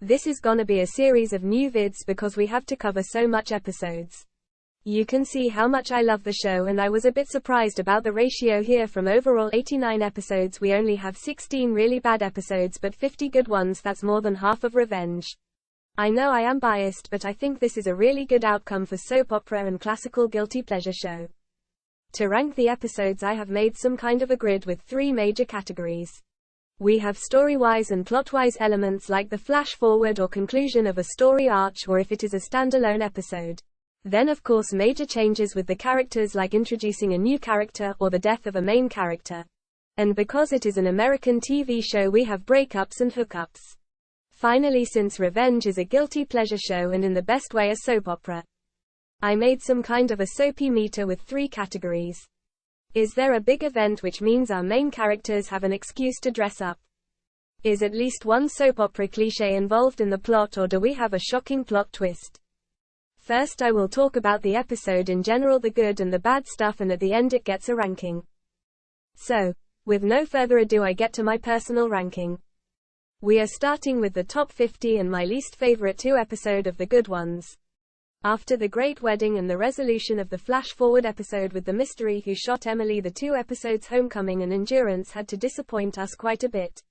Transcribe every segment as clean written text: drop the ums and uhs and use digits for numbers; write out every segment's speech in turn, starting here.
This is gonna be a series of new vids because we have to cover so much episodes. You can see how much I love the show, and I was a bit surprised about the ratio here. From overall 89 episodes we only have 16 really bad episodes but 50 good ones. That's more than half of Revenge. I know I am biased, but I think this is a really good outcome for soap opera and classical guilty pleasure show. To rank the episodes, I have made some kind of a grid with 3 major categories. We have story-wise and plot-wise elements like the flash-forward or conclusion of a story arc, or if it is a standalone episode. Then of course major changes with the characters like introducing a new character or the death of a main character. And because it is an American TV show, we have breakups and hookups. Finally, since Revenge is a guilty pleasure show and in the best way a soap opera, I made some kind of a soapy meter with 3 categories. Is there a big event, which means our main characters have an excuse to dress up? Is at least one soap opera cliché involved in the plot, or do we have a shocking plot twist? First I will talk about the episode in general, the good and the bad stuff, and at the end it gets a ranking. So, with no further ado, I get to my personal ranking. We are starting with the top 50 and my least favorite 2 episode of the good ones. After the Great Wedding and the resolution of the flash-forward episode with the mystery who shot Emily, the 2 episodes Homecoming and Endurance had to disappoint us quite a bit.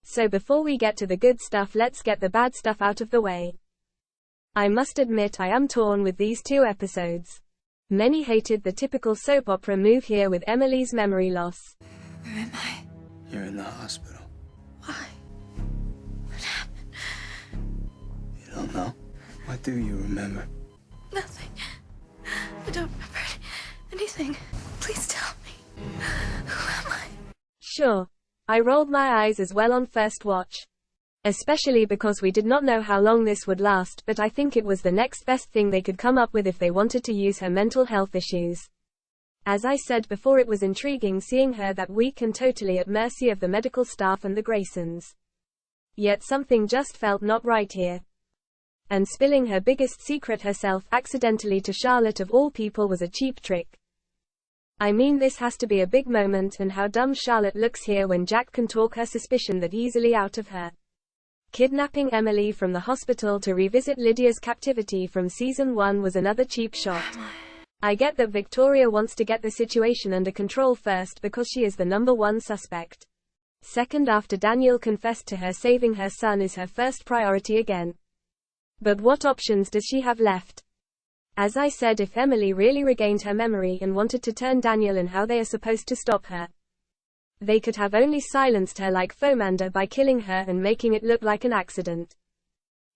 So before we get to the good stuff, let's get the bad stuff out of the way. I must admit I am torn with these 2 episodes. Many hated the typical soap opera move here with Emily's memory loss. Where am I? You're in the hospital. Why? What happened? You don't know? What do you remember? Nothing. I don't remember anything. Please tell me. Who am I? Sure. I rolled my eyes as well on first watch. Especially because we did not know how long this would last, but I think it was the next best thing they could come up with if they wanted to use her mental health issues. As I said before, it was intriguing seeing her that weak and totally at mercy of the medical staff and the Graysons. Yet something just felt not right here. And spilling her biggest secret herself accidentally to Charlotte of all people was a cheap trick. I mean, this has to be a big moment, and how dumb Charlotte looks here when Jack can talk her suspicion that easily out of her. Kidnapping Emily from the hospital to revisit Lydia's captivity from season 1 was another cheap shot. I get that Victoria wants to get the situation under control first because she is the #1 suspect. Second, after Daniel confessed to her, saving her son is her first priority again. But what options does she have left? As I said, if Emily really regained her memory and wanted to turn Daniel in, how they are supposed to stop her? They could have only silenced her like Fomander by killing her and making it look like an accident.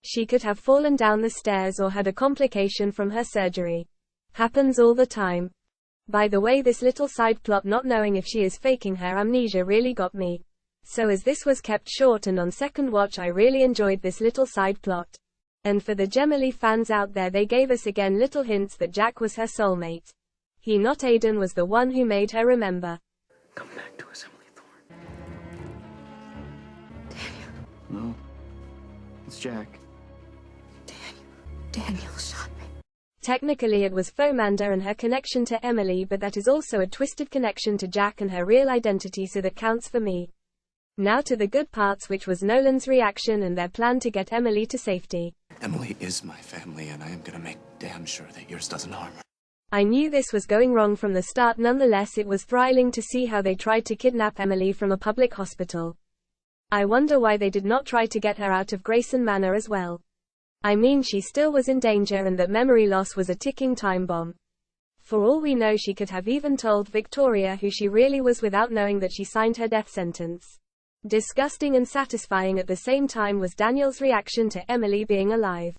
She could have fallen down the stairs or had a complication from her surgery. Happens all the time. By the way, this little side plot, not knowing if she is faking her amnesia, really got me. So as this was kept short and on second watch, I really enjoyed this little side plot. And for the Gemily fans out there, they gave us again little hints that Jack was her soulmate. He, not Aiden, was the one who made her remember. Come back to us, Emily Thorne. Daniel. No. It's Jack. Daniel shot me. Technically it was Fomander and her connection to Emily, but that is also a twisted connection to Jack and her real identity, so that counts for me. Now to the good parts, which was Nolan's reaction and their plan to get Emily to safety. Emily is my family, and I am gonna make damn sure that yours doesn't harm her. I knew this was going wrong from the start. Nonetheless, it was thrilling to see how they tried to kidnap Emily from a public hospital. I wonder why they did not try to get her out of Grayson Manor as well. I mean, she still was in danger, and that memory loss was a ticking time bomb. For all we know, she could have even told Victoria who she really was without knowing that she signed her death sentence. Disgusting and satisfying at the same time was Daniel's reaction to Emily being alive.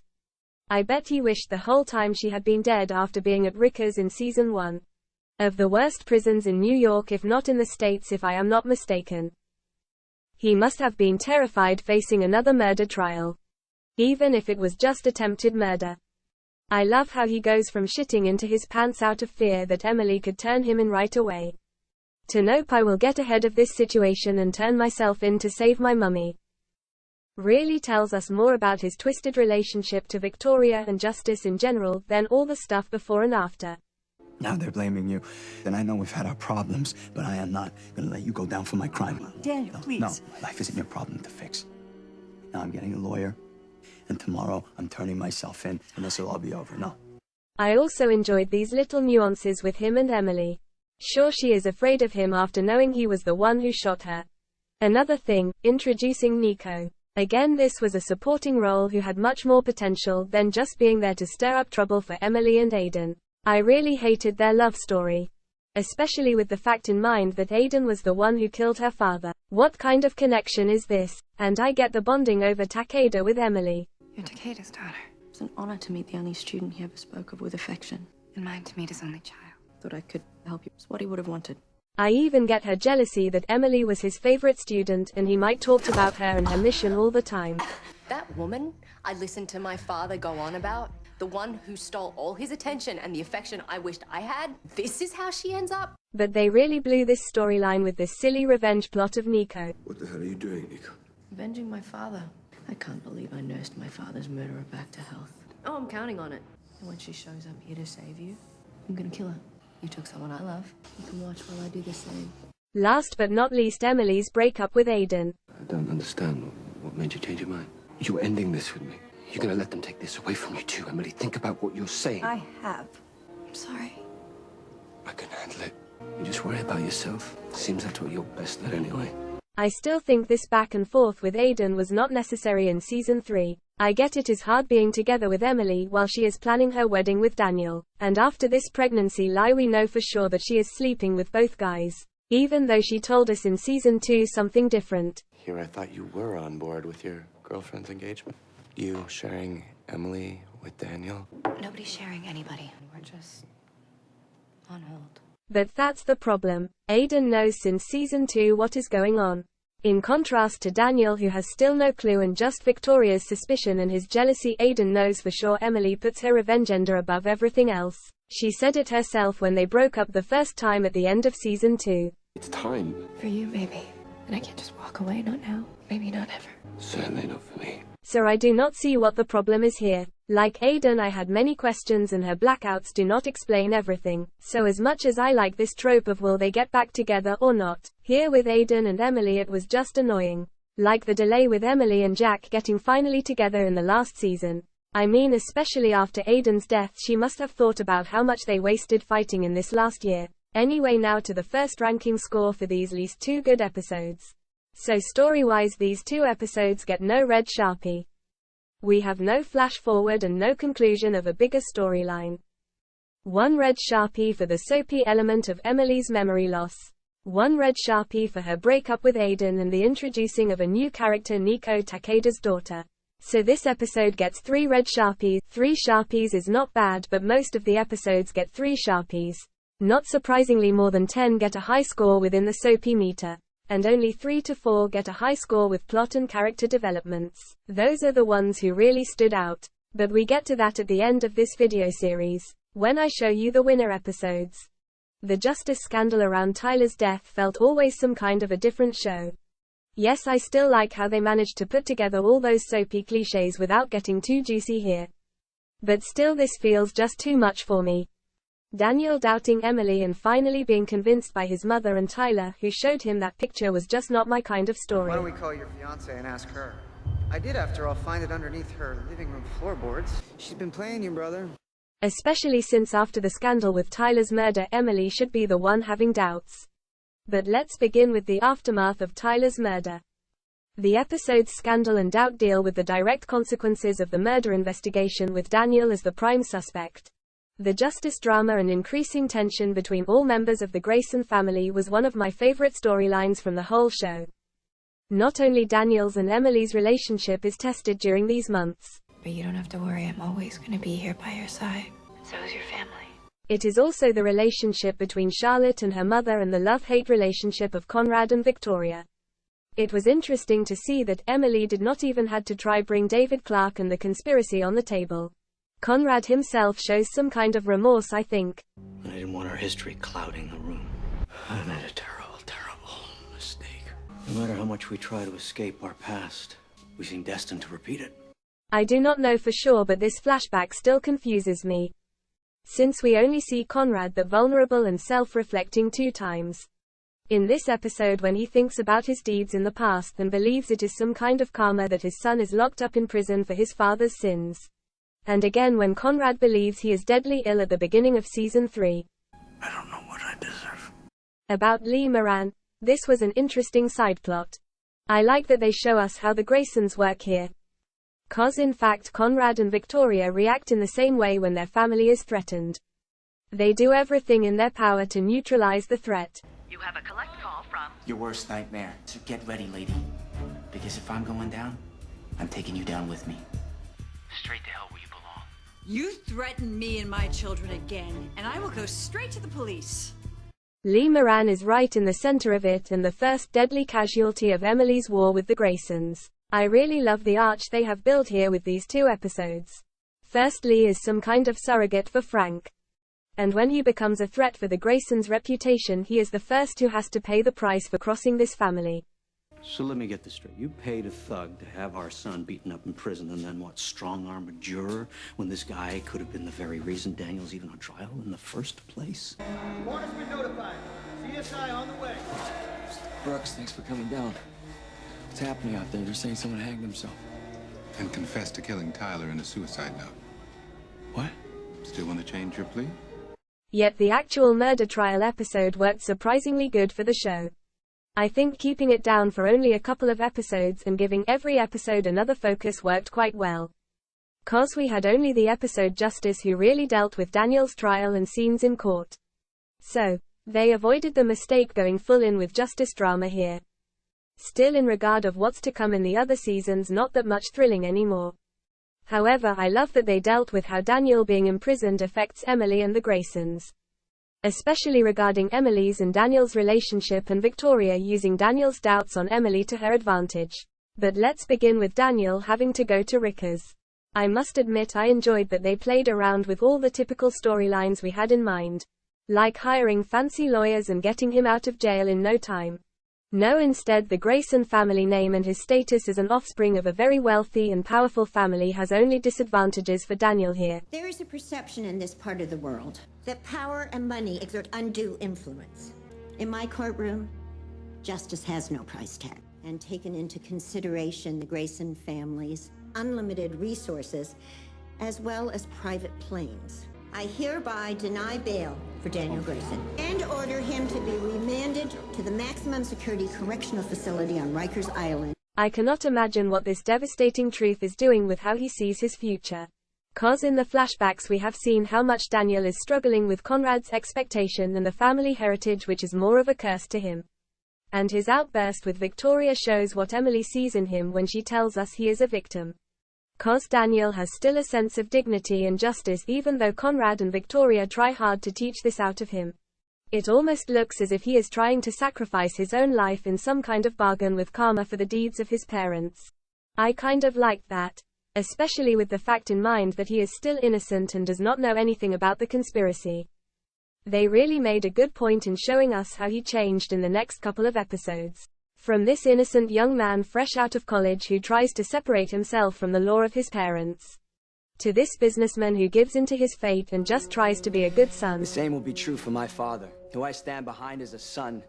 I bet he wished the whole time she had been dead after being at Rikers in season 1. Of the worst prisons in New York, if not in the States, if I am not mistaken. He must have been terrified facing another murder trial. Even if it was just attempted murder. I love how he goes from shitting into his pants out of fear that Emily could turn him in right away, to nope, I will get ahead of this situation and turn myself in to save my mummy. Really tells us more about his twisted relationship to Victoria and justice in general than all the stuff before and after. Now they're blaming you. And I know we've had our problems, but I am not gonna let you go down for my crime. Daniel, please. No, my life isn't your problem to fix. Now I'm getting a lawyer. and tomorrow I'm turning myself in, and this will all be over. No. I also enjoyed these little nuances with him and Emily. Sure, she is afraid of him after knowing he was the one who shot her. Another thing, introducing Nico. Again, this was a supporting role who had much more potential than just being there to stir up trouble for Emily and Aiden. I really hated their love story. Especially with the fact in mind that Aiden was the one who killed her father. What kind of connection is this? And I get the bonding over Takeda with Emily. You're Takeda's daughter. It's an honor to meet the only student he ever spoke of with affection. And mine to meet his only child. Thought I could help you. It's what he would have wanted. I even get her jealousy that Emily was his favorite student and he might talk about her and her mission all the time. That woman I listened to my father go on about, the one who stole all his attention and the affection I wished I had, this is how she ends up? But they really blew this storyline with this silly revenge plot of Nico. What the hell are you doing, Nico? Avenging my father. I can't believe I nursed my father's murderer back to health. Oh, I'm counting on it. And when she shows up here to save you, I'm gonna kill her. You took someone I love. You can watch while I do the same. Last but not least, Emily's breakup with Aiden. I don't understand. What made you change your mind? You're ending this with me. You're gonna let them take this away from you too, Emily. Think about what you're saying. I have. I'm sorry. I can handle it. You just worry about yourself. Seems that's what you're best at anyway. I still think this back and forth with Aiden was not necessary in season 3. I get it is hard being together with Emily while she is planning her wedding with Daniel. And after this pregnancy lie, we know for sure that she is sleeping with both guys. Even though she told us in season 2 something different. Here I thought you were on board with your girlfriend's engagement. You sharing Emily with Daniel? Nobody's sharing anybody. We're just on hold. But that's the problem. Aiden knows since season 2 what is going on. In contrast to Daniel, who has still no clue and just Victoria's suspicion and his jealousy, Aiden knows for sure Emily puts her revenge agenda above everything else. She said it herself when they broke up the first time at the end of season 2. It's time. For you, baby. And I can't just walk away, not now. Maybe not ever. Certainly not for me. So I do not see what the problem is here. Like Aiden, I had many questions and her blackouts do not explain everything. So as much as I like this trope of will they get back together or not, here with Aiden and Emily it was just annoying. Like the delay with Emily and Jack getting finally together in the last season. I mean, especially after Aiden's death, she must have thought about how much they wasted fighting in this last year. Anyway, now to the first ranking score for these least 2 good episodes. So story-wise, these 2 episodes get no red Sharpie. We have no flash forward and no conclusion of a bigger storyline. 1 red Sharpie for the soapy element of Emily's memory loss. 1 red Sharpie for her breakup with Aiden and the introducing of a new character, Nico, Takeda's daughter. So this episode gets 3 red Sharpies. 3 Sharpies is not bad, but most of the episodes get 3 Sharpies. Not surprisingly, more than 10 get a high score within the soapy meter. And only 3 to 4 get a high score with plot and character developments. Those are the ones who really stood out. But we get to that at the end of this video series, when I show you the winner episodes. The justice scandal around Tyler's death felt always some kind of a different show. Yes, I still like how they managed to put together all those soapy cliches without getting too juicy here. But still, this feels just too much for me. Daniel doubting Emily and finally being convinced by his mother and Tyler, who showed him that picture, was just not my kind of story. Why don't we call your fiancée and ask her? I did, after all, find it underneath her living room floorboards. She's been playing you, brother. Especially since after the scandal with Tyler's murder, Emily should be the one having doubts. But let's begin with the aftermath of Tyler's murder. The episode's scandal and doubt deal with the direct consequences of the murder investigation, with Daniel as the prime suspect. The justice drama and increasing tension between all members of the Grayson family was one of my favorite storylines from the whole show. Not only Daniel's and Emily's relationship is tested during these months. But you don't have to worry, I'm always going to be here by your side. So is your family. It is also the relationship between Charlotte and her mother and the love-hate relationship of Conrad and Victoria. It was interesting to see that Emily did not even had to try bring David Clarke and the conspiracy on the table. Conrad himself shows some kind of remorse, I think. I didn't want our history clouding the room. I made a terrible, terrible mistake. No matter how much we try to escape our past, we seem destined to repeat it. I do not know for sure, but this flashback still confuses me. Since we only see Conrad that vulnerable and self-reflecting 2 times. In this episode, when he thinks about his deeds in the past and believes it is some kind of karma that his son is locked up in prison for his father's sins. And again when Conrad believes he is deadly ill at the beginning of season 3. I don't know what I deserve. About Lee Moran, this was an interesting side plot. I like that they show us how the Graysons work here. Cause in fact Conrad and Victoria react in the same way when their family is threatened. They do everything in their power to neutralize the threat. You have a collect call from your worst nightmare. So get ready, lady. Because if I'm going down, I'm taking you down with me. straight to hell where you belong. You threaten me and my children again, and I will go straight to the police. Lee Moran is right in the center of it and the first deadly casualty of Emily's war with the Graysons. I really love the arch they have built here with these 2 episodes. First, Lee is some kind of surrogate for Frank. And when he becomes a threat for the Graysons' reputation, he is the first who has to pay the price for crossing this family. So let me get this straight. You paid a thug to have our son beaten up in prison and then what, strong-arm a juror when this guy could have been the very reason Daniel's even on trial in the first place? Warrant has been notified. CSI on the way. Brooks, thanks for coming down. What's happening out there? They're saying someone hanged himself. And confessed to killing Tyler in a suicide note. What? Still want to change your plea? Yet the actual murder trial episode worked surprisingly good for the show. I think keeping it down for only a couple of episodes and giving every episode another focus worked quite well. Cause we had only the episode Justice who really dealt with Daniel's trial and scenes in court. So, they avoided the mistake going full in with justice drama here. Still, in regard of what's to come in the other seasons, not that much thrilling anymore. However, I love that they dealt with how Daniel being imprisoned affects Emily and the Graysons. Especially regarding Emily's and Daniel's relationship and Victoria using Daniel's doubts on Emily to her advantage. But let's begin with Daniel having to go to Rikers. I must admit I enjoyed that they played around with all the typical storylines we had in mind. Like hiring fancy lawyers and getting him out of jail in no time. No, instead the Grayson family name and his status as an offspring of a very wealthy and powerful family has only disadvantages for Daniel here. There is a perception in this part of the world that power and money exert undue influence. In my courtroom, justice has no price tag. And taken into consideration the Grayson family's unlimited resources, as well as private planes, I hereby deny bail for Daniel Grayson and order him to be remanded to the maximum security correctional facility on Rikers Island. I cannot imagine what this devastating truth is doing with how he sees his future. Cause in the flashbacks we have seen how much Daniel is struggling with Conrad's expectation and the family heritage, which is more of a curse to him. And his outburst with Victoria shows what Emily sees in him when she tells us he is a victim. Cause Daniel has still a sense of dignity and justice even though Conrad and Victoria try hard to teach this out of him. It almost looks as if he is trying to sacrifice his own life in some kind of bargain with karma for the deeds of his parents. I kind of like that. Especially with the fact in mind that he is still innocent and does not know anything about the conspiracy. They really made a good point in showing us how he changed in the next couple of episodes. From this innocent young man fresh out of college who tries to separate himself from the law of his parents, to this businessman who gives into his fate and just tries to be a good son. The same will be true for my father, who I stand behind as a son,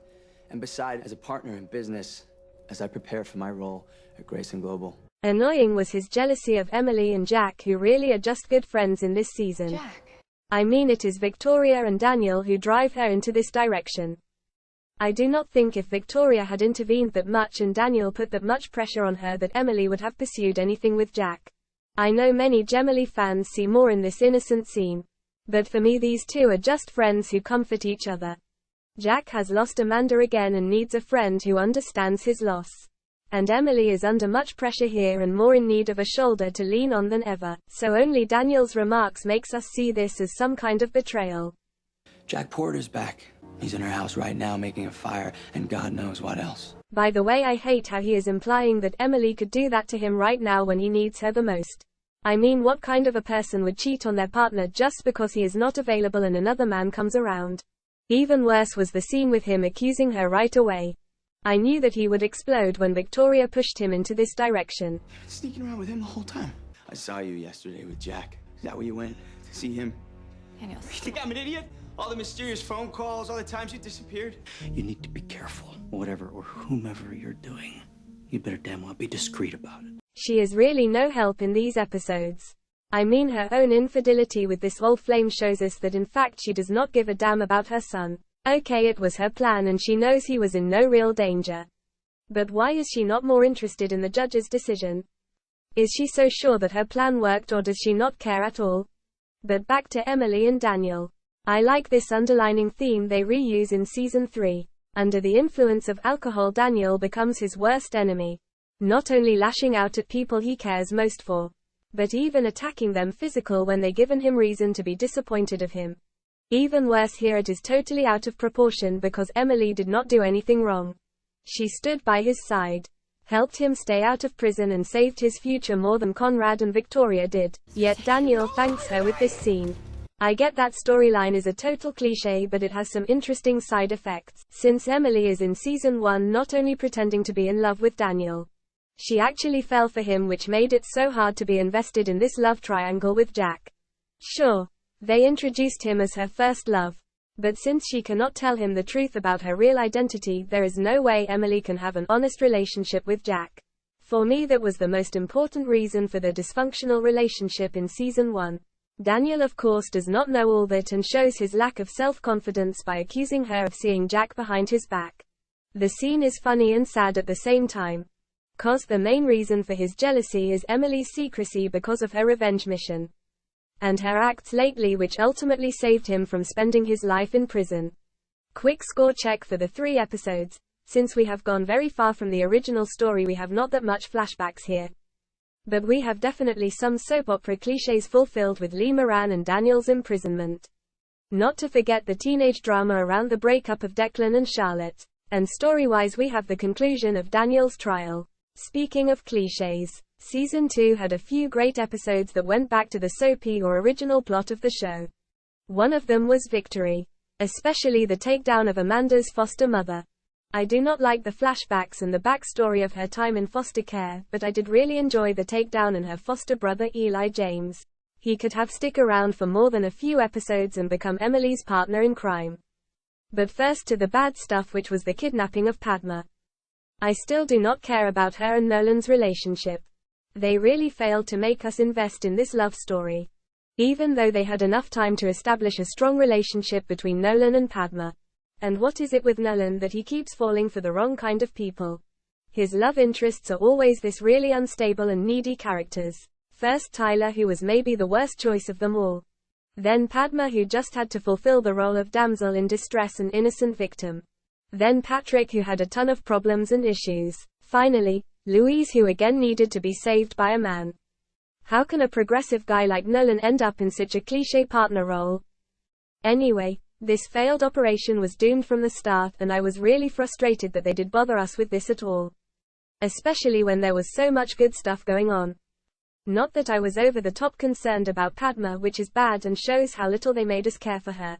and beside as a partner in business, as I prepare for my role at Grayson Global. Annoying was his jealousy of Emily and Jack, who really are just good friends in this season. Jack. I mean, it is Victoria and Daniel who drive her into this direction. I do not think if Victoria had intervened that much and Daniel put that much pressure on her that Emily would have pursued anything with Jack. I know many Gemily fans see more in this innocent scene. But for me these two are just friends who comfort each other. Jack has lost Amanda again and needs a friend who understands his loss. And Emily is under much pressure here and more in need of a shoulder to lean on than ever. So only Daniel's remarks makes us see this as some kind of betrayal. Jack Porter's back. He's in her house right now making a fire, and God knows what else. By the way, I hate how he is implying that Emily could do that to him right now when he needs her the most. I mean, what kind of a person would cheat on their partner just because he is not available and another man comes around? Even worse was the scene with him accusing her right away. I knew that he would explode when Victoria pushed him into this direction. Sneaking around with him the whole time. I saw you yesterday with Jack. Is that where you went? To see him? Daniel. You think I'm an idiot? All the mysterious phone calls, all the times you disappeared. You need to be careful, whatever or whomever you're doing. You better damn well be discreet about it. She is really no help in these episodes. I mean, her own infidelity with this old flame shows us that in fact she does not give a damn about her son. Okay, it was her plan and she knows he was in no real danger. But why is she not more interested in the judge's decision? Is she so sure that her plan worked, or does she not care at all? But back to Emily and Daniel. I like this underlining theme they reuse in season 3. Under the influence of alcohol, Daniel becomes his worst enemy. Not only lashing out at people he cares most for, but even attacking them physical when they given him reason to be disappointed of him. Even worse here, it is totally out of proportion because Emily did not do anything wrong. She stood by his side, helped him stay out of prison and saved his future more than Conrad and Victoria did. Yet Daniel thanks her with this scene. I get that storyline is a total cliche, but it has some interesting side effects. Since Emily is in season 1 not only pretending to be in love with Daniel, she actually fell for him, which made it so hard to be invested in this love triangle with Jack. Sure, they introduced him as her first love, but since she cannot tell him the truth about her real identity, there is no way Emily can have an honest relationship with Jack. For me, that was the most important reason for the dysfunctional relationship in season 1. Daniel of course does not know all that and shows his lack of self-confidence by accusing her of seeing Jack behind his back. The scene is funny and sad at the same time, cause the main reason for his jealousy is Emily's secrecy because of her revenge mission, and her acts lately, which ultimately saved him from spending his life in prison. Quick score check for the 3 episodes. Since we have gone very far from the original story, we have not that much flashbacks here. But we have definitely some soap opera cliches fulfilled with Lee Moran and Daniel's imprisonment. Not to forget the teenage drama around the breakup of Declan and Charlotte. And story-wise, we have the conclusion of Daniel's trial. Speaking of cliches, season 2 had a few great episodes that went back to the soapy or original plot of the show. One of them was Victory, especially the takedown of Amanda's foster mother. I do not like the flashbacks and the backstory of her time in foster care, but I did really enjoy the takedown and her foster brother Eli James. He could have stick around for more than a few episodes and become Emily's partner in crime. But first to the bad stuff, which was the kidnapping of Padma. I still do not care about her and Nolan's relationship. They really failed to make us invest in this love story, even though they had enough time to establish a strong relationship between Nolan and Padma. And what is it with Nolan that he keeps falling for the wrong kind of people? His love interests are always this really unstable and needy characters. First Tyler, who was maybe the worst choice of them all. Then Padma, who just had to fulfill the role of damsel in distress and innocent victim. Then Patrick, who had a ton of problems and issues. Finally, Louise, who again needed to be saved by a man. How can a progressive guy like Nolan end up in such a cliché partner role? Anyway, this failed operation was doomed from the start, and I was really frustrated that they did bother us with this at all. Especially when there was so much good stuff going on. Not that I was over the top concerned about Padma, which is bad and shows how little they made us care for her.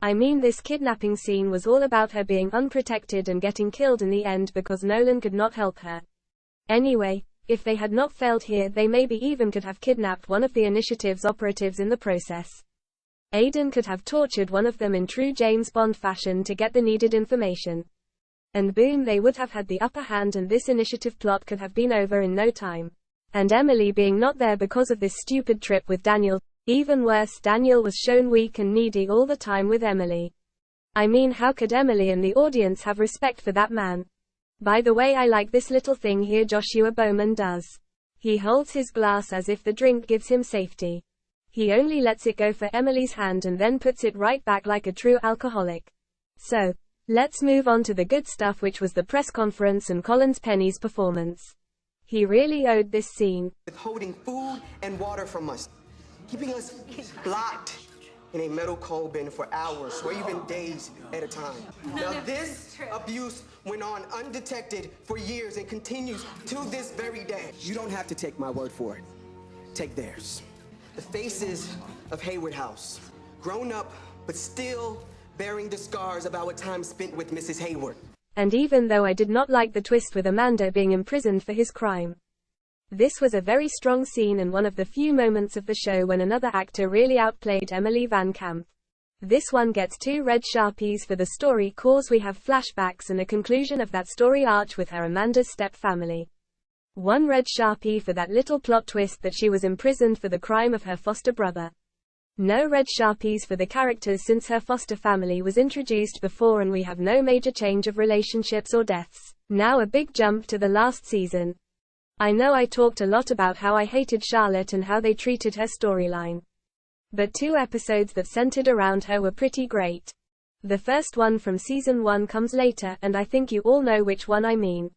I mean, this kidnapping scene was all about her being unprotected and getting killed in the end because Nolan could not help her. Anyway, if they had not failed here, they maybe even could have kidnapped one of the Initiative's operatives in the process. Aiden could have tortured one of them in true James Bond fashion to get the needed information. And boom, they would have had the upper hand and this Initiative plot could have been over in no time. And Emily being not there because of this stupid trip with Daniel. Even worse, Daniel was shown weak and needy all the time with Emily. I mean, how could Emily and the audience have respect for that man? By the way, I like this little thing here Joshua Bowman does. He holds his glass as if the drink gives him safety. He only lets it go for Emily's hand and then puts it right back like a true alcoholic. So, let's move on to the good stuff, which was the press conference and Collins Penny's performance. He really owed this scene. Withholding food and water from us, keeping us locked in a metal coal bin for hours or even days at a time. Now this abuse went on undetected for years and continues to this very day. You don't have to take my word for it. Take theirs. The faces of Hayward House, grown up but still bearing the scars of our time spent with Mrs. Hayward. And even though I did not like the twist with Amanda being imprisoned for his crime, this was a very strong scene and one of the few moments of the show when another actor really outplayed Emily Van Camp. This one gets 2 red Sharpies for the story cause we have flashbacks and a conclusion of that story arc with her Amanda's step family. 1 red Sharpie for that little plot twist that she was imprisoned for the crime of her foster brother. No red Sharpies for the characters since her foster family was introduced before and we have no major change of relationships or deaths. Now a big jump to the last season. I know I talked a lot about how I hated Charlotte and how they treated her storyline. But 2 episodes that centered around her were pretty great. The first one from season 1 comes later and I think you all know which one I mean.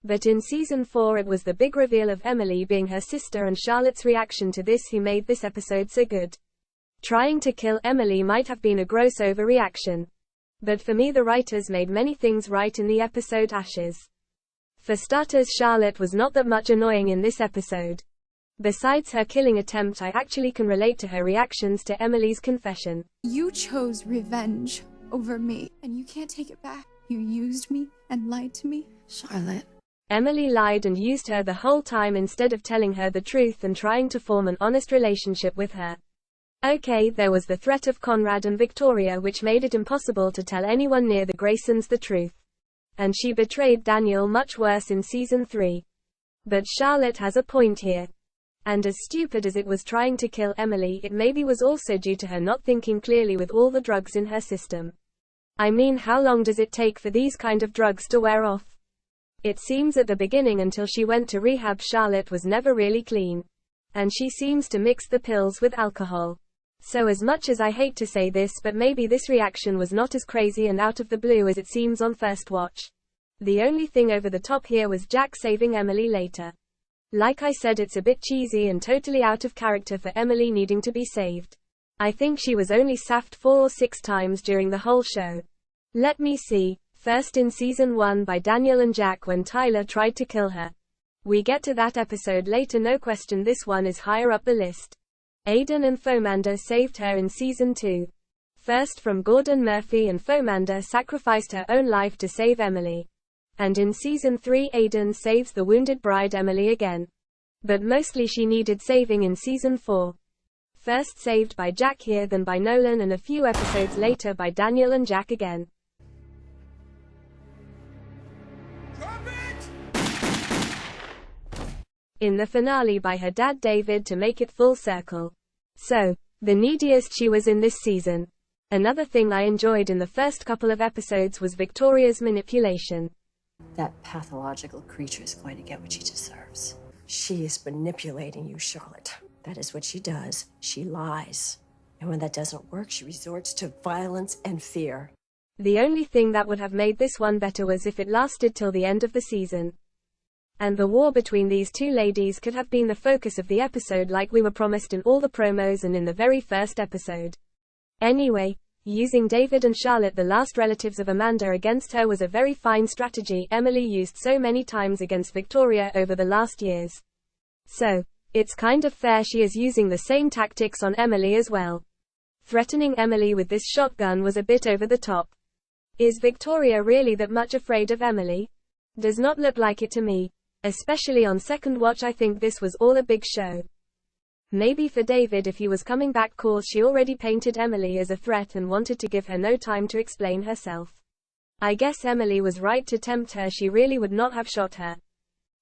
But in season 4 it was the big reveal of Emily being her sister and Charlotte's reaction to this who made this episode so good. Trying to kill Emily might have been a gross overreaction. But for me the writers made many things right in the episode Ashes. For starters, Charlotte was not that much annoying in this episode. Besides her killing attempt, I actually can relate to her reactions to Emily's confession. You chose revenge over me, and you can't take it back. You used me and lied to me. Charlotte. Emily lied and used her the whole time instead of telling her the truth and trying to form an honest relationship with her. Okay, there was the threat of Conrad and Victoria which made it impossible to tell anyone near the Graysons the truth. And she betrayed Daniel much worse in season 3. But Charlotte has a point here. And as stupid as it was trying to kill Emily, it maybe was also due to her not thinking clearly with all the drugs in her system. I mean, how long does it take for these kind of drugs to wear off? It seems at the beginning until she went to rehab Charlotte was never really clean. And she seems to mix the pills with alcohol. So as much as I hate to say this, but maybe this reaction was not as crazy and out of the blue as it seems on first watch. The only thing over the top here was Jack saving Emily later. Like I said, it's a bit cheesy and totally out of character for Emily needing to be saved. I think she was only sapped 4 or 6 times during the whole show. Let me see. First in season 1 by Daniel and Jack when Tyler tried to kill her. We get to that episode later, no question, this one is higher up the list. Aiden and Fomanda saved her in season 2. First from Gordon Murphy, and Fomanda sacrificed her own life to save Emily. And in season 3 Aiden saves the wounded bride Emily again. But mostly she needed saving in season 4. First saved by Jack here, then by Nolan, and a few episodes later by Daniel and Jack again. In the finale by her dad David to make it full circle. So, the neediest she was in this season. Another thing I enjoyed in the first couple of episodes was Victoria's manipulation. That pathological creature is going to get what she deserves. She is manipulating you, Charlotte. That is what she does. She lies. And when that doesn't work, she resorts to violence and fear. The only thing that would have made this one better was if it lasted till the end of the season. And the war between these 2 ladies could have been the focus of the episode like we were promised in all the promos and in the very first episode. Anyway, using David and Charlotte, the last relatives of Amanda, against her was a very fine strategy Emily used so many times against Victoria over the last years. So, it's kind of fair she is using the same tactics on Emily as well. Threatening Emily with this shotgun was a bit over the top. Is Victoria really that much afraid of Emily? Does not look like it to me. Especially on second watch, I think this was all a big show. Maybe for David if he was coming back, cause she already painted Emily as a threat and wanted to give her no time to explain herself. I guess Emily was right to tempt her, she really would not have shot her.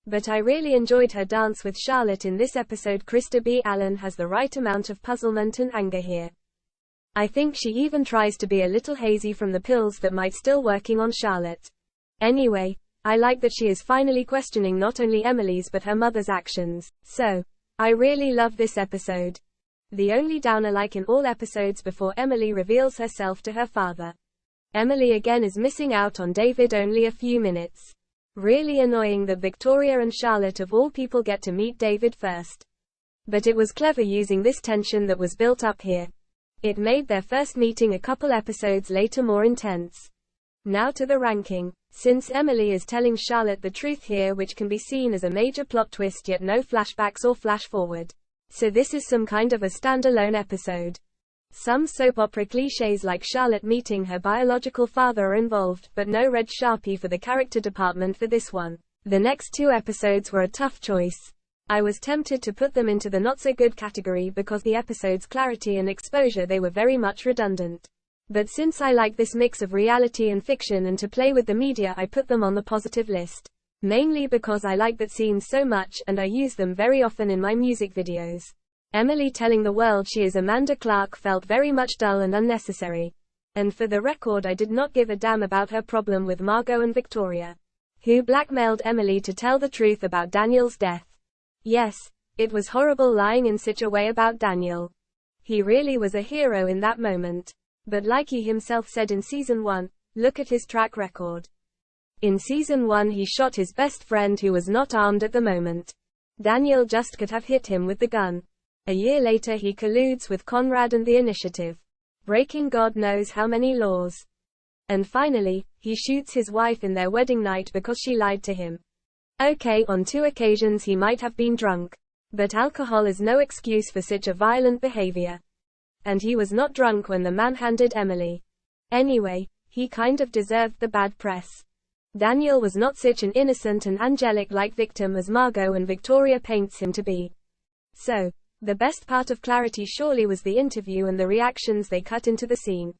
But I really enjoyed her dance with Charlotte in this episode. Krista B. Allen has the right amount of puzzlement and anger here. I think she even tries to be a little hazy from the pills that might still working on Charlotte. Anyway, I like that she is finally questioning not only Emily's but her mother's actions. So, I really love this episode. The only downer, like in all episodes before Emily reveals herself to her father. Emily again is missing out on David only a few minutes. Really annoying that Victoria and Charlotte of all people get to meet David first. But it was clever using this tension that was built up here. It made their first meeting a couple episodes later more intense. Now to the ranking. Since Emily is telling Charlotte the truth here, which can be seen as a major plot twist, yet no flashbacks or flash forward. So this is some kind of a standalone episode. Some soap opera cliches like Charlotte meeting her biological father are involved, but no red Sharpie for the character department for this one. The next 2 episodes were a tough choice. I was tempted to put them into the not-so-good category because the episode's clarity and exposure they were very much redundant. But since I like this mix of reality and fiction and to play with the media, I put them on the positive list. Mainly because I like that scenes so much and I use them very often in my music videos. Emily telling the world she is Amanda Clarke felt very much dull and unnecessary. And for the record, I did not give a damn about her problem with Margot and Victoria, who blackmailed Emily to tell the truth about Daniel's death. Yes, it was horrible lying in such a way about Daniel. He really was a hero in that moment. But like he himself said in season 1, look at his track record. In season 1 he shot his best friend who was not armed at the moment. Daniel just could have hit him with the gun. A year later he colludes with Conrad and the Initiative, breaking God knows how many laws. And finally, he shoots his wife in their wedding night because she lied to him. Okay, on 2 occasions he might have been drunk. But alcohol is no excuse for such a violent behavior. And he was not drunk when the man handed Emily. Anyway, he kind of deserved the bad press. Daniel was not such an innocent and angelic-like victim as Margot and Victoria paints him to be. So, the best part of Clarity surely was the interview and the reactions they cut into the scene.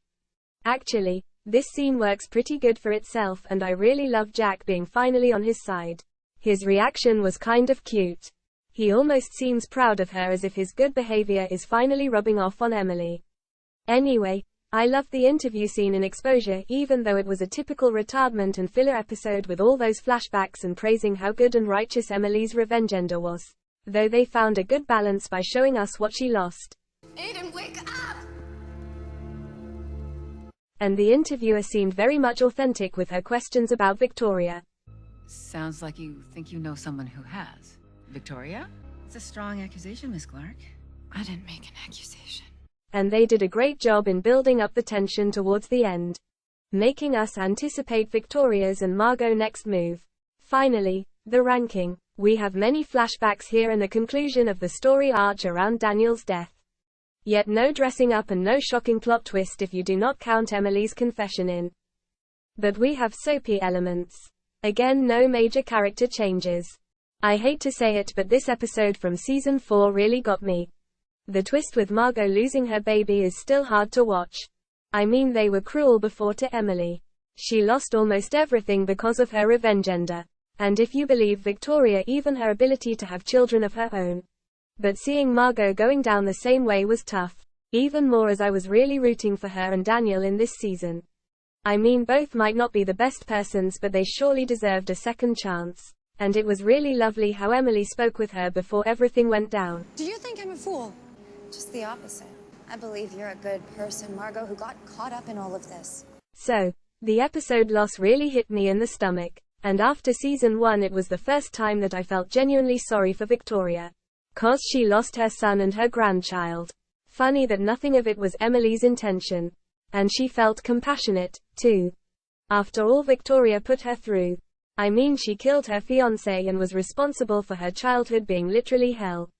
Actually, this scene works pretty good for itself, and I really love Jack being finally on his side. His reaction was kind of cute. He almost seems proud of her, as if his good behavior is finally rubbing off on Emily. Anyway, I loved the interview scene in Exposure, even though it was a typical retardment and filler episode with all those flashbacks and praising how good and righteous Emily's revengender was. Though they found a good balance by showing us what she lost. Aiden, wake up! And the interviewer seemed very much authentic with her questions about Victoria. Sounds like you think you know someone who has. Victoria? It's a strong accusation, Miss Clarke. I didn't make an accusation. And they did a great job in building up the tension towards the end, making us anticipate Victoria's and Margot's next move. Finally, the ranking. We have many flashbacks here and the conclusion of the story arc around Daniel's death. Yet no dressing up and no shocking plot twist if you do not count Emily's confession in. But we have soapy elements. Again, no major character changes. I hate to say it, but this episode from season 4 really got me. The twist with Margot losing her baby is still hard to watch. I mean, they were cruel before to Emily. She lost almost everything because of her revengender. And if you believe Victoria, even her ability to have children of her own. But seeing Margot going down the same way was tough. Even more as I was really rooting for her and Daniel in this season. I mean, both might not be the best persons, but they surely deserved a second chance. And it was really lovely how Emily spoke with her before everything went down. Do you think I'm a fool? Just the opposite. I believe you're a good person, Margot, who got caught up in all of this. So, the episode loss really hit me in the stomach. And after season 1 it was the first time that I felt genuinely sorry for Victoria. 'Cause she lost her son and her grandchild. Funny that nothing of it was Emily's intention. And she felt compassionate, too. After all Victoria put her through. I mean, she killed her fiancé and was responsible for her childhood being literally hell.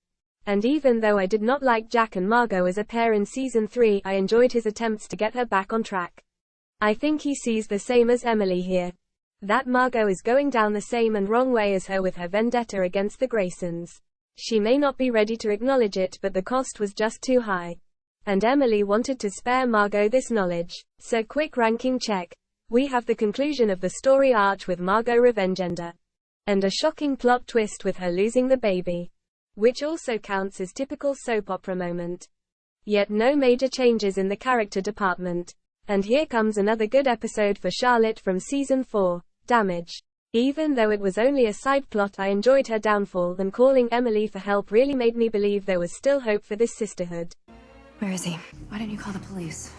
And even though I did not like Jack and Margot as a pair in season 3, I enjoyed his attempts to get her back on track. I think he sees the same as Emily here. That Margot is going down the same and wrong way as her with her vendetta against the Graysons. She may not be ready to acknowledge it, but the cost was just too high. And Emily wanted to spare Margot this knowledge. So quick ranking check. We have the conclusion of the story arc with Margot revengender. And a shocking plot twist with her losing the baby. Which also counts as typical soap opera moment. Yet no major changes in the character department. And here comes another good episode for Charlotte from season 4. Damage. Even though it was only a side plot, I enjoyed her downfall, and calling Emily for help really made me believe there was still hope for this sisterhood. Where is he? Why didn't you call the police?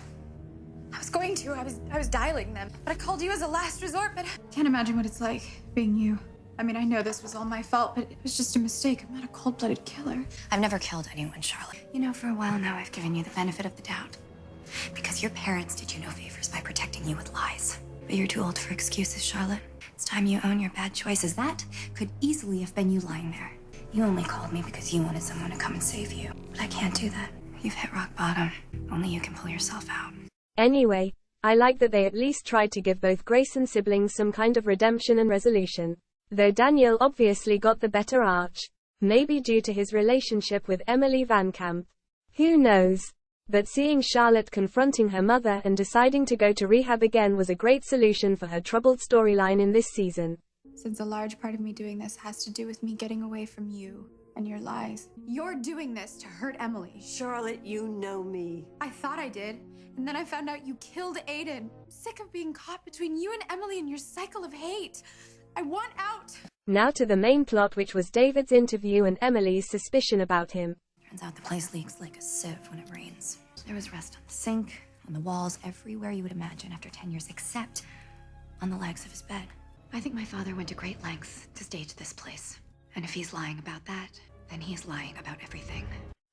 I was going to. I was dialing them. But I called you as a last resort, but... Can't imagine what it's like, being you. I mean, I know this was all my fault, but it was just a mistake. I'm not a cold-blooded killer. I've never killed anyone, Charlotte. You know, for a while now, I've given you the benefit of the doubt. Because your parents did you no favors by protecting you with lies. But you're too old for excuses, Charlotte. It's time you own your bad choices. That could easily have been you lying there. You only called me because you wanted someone to come and save you. But I can't do that. You've hit rock bottom. Only you can pull yourself out. Anyway, I like that they at least tried to give both Grayson siblings some kind of redemption and resolution. Though Daniel obviously got the better arc. Maybe due to his relationship with Emily Van Camp. Who knows? But seeing Charlotte confronting her mother and deciding to go to rehab again was a great solution for her troubled storyline in this season. Since a large part of me doing this has to do with me getting away from you and your lies. You're doing this to hurt Emily. Charlotte, you know me. I thought I did, and then I found out you killed Aiden. I'm sick of being caught between you and Emily and your cycle of hate. I want out. Now to the main plot, which was David's interview and Emily's suspicion about him. Turns out the place leaks like a sieve when it rains. There was rust on the sink, on the walls, everywhere you would imagine after 10 years, except on the legs of his bed. I think my father went to great lengths to stage this place. And if he's lying about that, then he's lying about everything.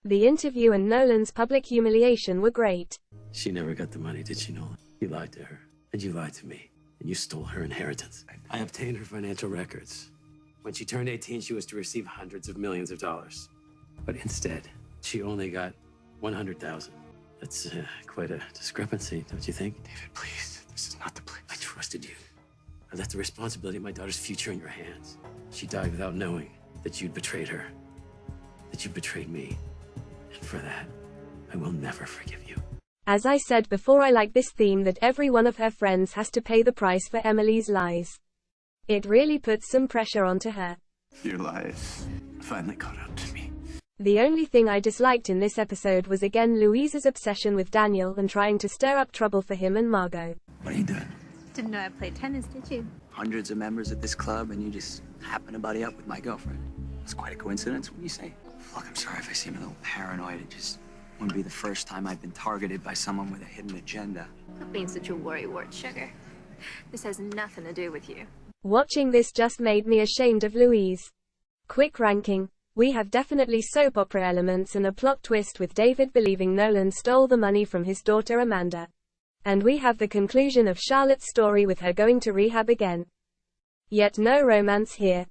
The interview and Nolan's public humiliation were great. She never got the money, did she, Nolan? You lied to her, and you lied to me, and you stole her inheritance. I obtained her financial records. When she turned 18, she was to receive hundreds of millions of dollars. But instead, she only got 100,000. That's quite a discrepancy, don't you think? David, please. This is not the place. I trusted you. I left the responsibility of my daughter's future in your hands. She died without knowing that you'd betrayed her, that you betrayed me. And for that, I will never forgive you. As I said before, I like this theme that every one of her friends has to pay the price for Emily's lies. It really puts some pressure onto her. Your lies finally caught up to me. The only thing I disliked in this episode was again Louise's obsession with Daniel and trying to stir up trouble for him and Margot. What are you doing? Didn't know I played tennis, did you? Hundreds of members at this club, and you just happen to buddy up with my girlfriend. It's quite a coincidence, wouldn't you say? Look, I'm sorry if I seem a little paranoid. It just wouldn't be the first time I've been targeted by someone with a hidden agenda. Quit being such a worrywart, sugar. This has nothing to do with you. Watching this just made me ashamed of Louise. Quick ranking. We have definitely soap opera elements and a plot twist with David believing Nolan stole the money from his daughter Amanda. And we have the conclusion of Charlotte's story with her going to rehab again. Yet no romance here.